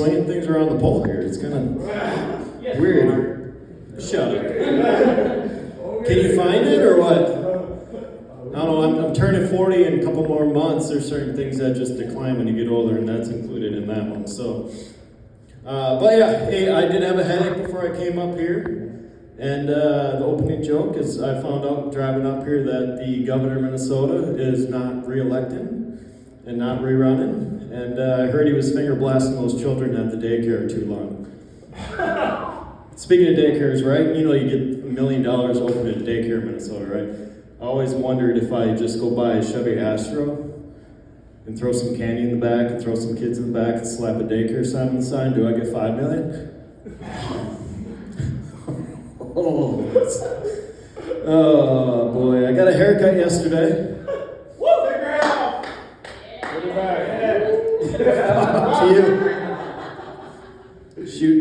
swinging things around the pole here. It's kind of weird. Shut up. Can you find it or what? I don't know, I'm turning 40 in a couple more months. There's certain things that just decline when you get older, and that's included in that one. So, but yeah, hey, I did have a headache before I came up here. And the opening joke is I found out driving up here that the governor of Minnesota is not re-elected and not rerunning. And I heard he was finger blasting those children at the daycare too long. Speaking of daycares, right? You know you get $1 million opening a daycare in Minnesota, right? I always wondered if I just go buy a Chevy Astro and throw some candy in the back and throw some kids in the back and slap a daycare sign on the sign, do I get $5 million? Oh boy, I got a haircut yesterday. Woo! Take her off! Put her back. To you.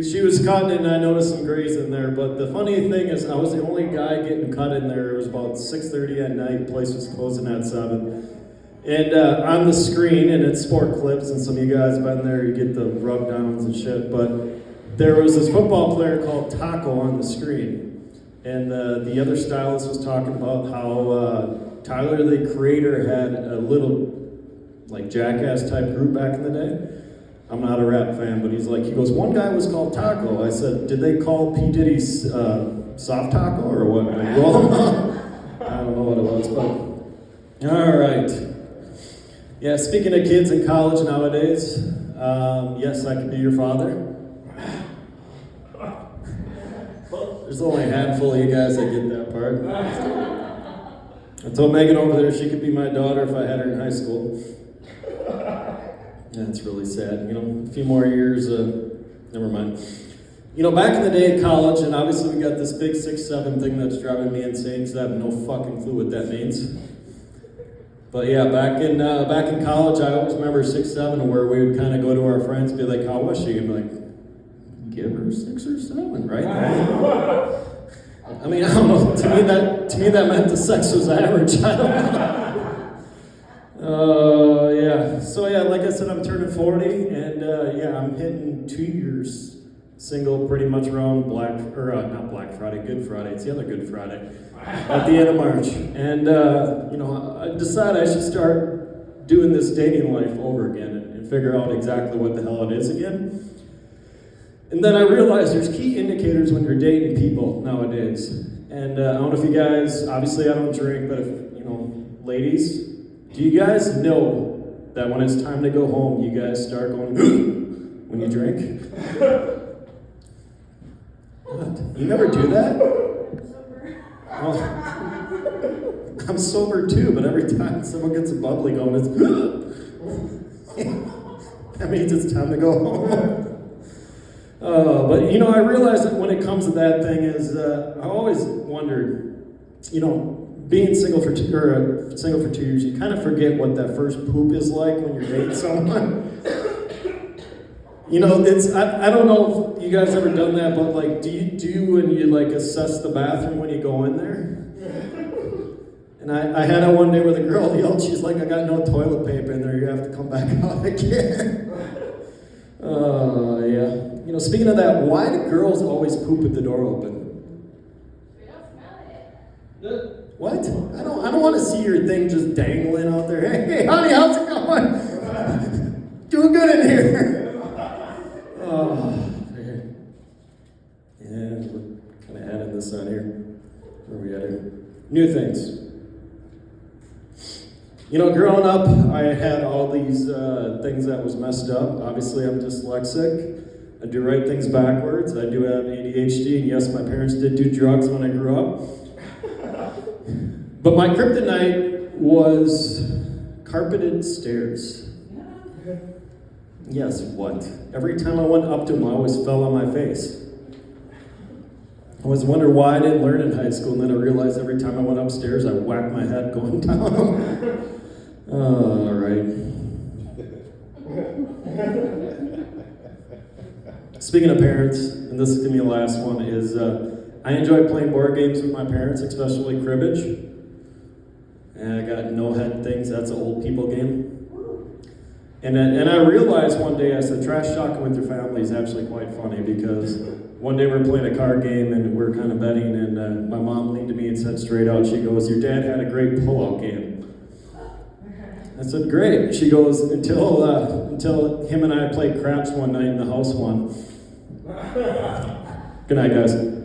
She was cutting and I noticed some grays in there, but the funny thing is I was the only guy getting cut in there. It was about 6:30 at night, the place was closing at 7. And on the screen, and it's Sport Clips, and some of you guys have been there, you get the rub downs and shit, but there was this football player called Taco on the screen. And the other stylist was talking about how Tyler, the creator, had a little, like, Jackass type group back in the day. I'm not a rap fan, but he goes, one guy was called Taco. I said, did they call P. Diddy's Soft Taco or what? Like, roll him up? I don't know what it was, but all right. Yeah, speaking of kids in college nowadays, yes, I can be your father. There's only a handful of you guys that get that part. I told Megan over there she could be my daughter if I had her in high school. That's really sad. You know, a few more years, never mind. You know, back in the day at college, and obviously we got this big 6'7" thing that's driving me insane because I have no fucking clue what that means. But yeah, back in college, I always remember 6'7", where we would kind of go to our friends and be like, how was she? And be like, give her 6 or 7, right? I mean, I don't know. To me that meant the sex was average. I don't know. Yeah. So yeah, like I said, I'm turning 40, and yeah, I'm hitting 2 years single, pretty much around not Black Friday, Good Friday. It's the other Good Friday at the end of March, and you know, I decided I should start doing this dating life over again and figure out exactly what the hell it is again. And then I realized there's key indicators when you're dating people nowadays. And I don't know if you guys, obviously I don't drink, but if, you know, ladies, do you guys know that when it's time to go home, you guys start going, when you drink? What? You never do that? Oh, I'm sober too, but every time someone gets a bubbly going, it's, that means it's time to go home. But, you know, I realize that when it comes to that thing is, I always wondered, you know, being single for 2 years, you kind of forget what that first poop is like when you're dating someone. You know, I don't know if you guys ever done that, but like, do you when you like assess the bathroom when you go in there? And I had it one day where the girl yelled, she's like, I got no toilet paper in there, you have to come back out again. Yeah. You know, speaking of that, why do girls always poop with the door open? We don't smell it. What? I don't want to see your thing just dangling out there. Hey, honey, how's it going? Doing good in here. Oh, man. Yeah, we're kind of adding this on here. Where are we at here? New things. You know, growing up, I had all these things that was messed up. Obviously, I'm dyslexic. I do write things backwards. I do have ADHD, and yes, my parents did do drugs when I grew up. But my kryptonite was carpeted stairs. Yes, what? Every time I went up to them, I always fell on my face. I was wondering why I didn't learn in high school, and then I realized every time I went upstairs, I whacked my head going down. All right. Speaking of parents, and this is going to be the last one, is I enjoy playing board games with my parents, especially cribbage. And I got no head things, that's an old people game. And I realized one day, I said, trash talking with your family is actually quite funny, because one day we're playing a card game and we're kind of betting, and my mom leaned to me and said straight out, she goes, your dad had a great pull-out game. I said, great. She goes, until him and I played craps one night and the house won. Good night, guys.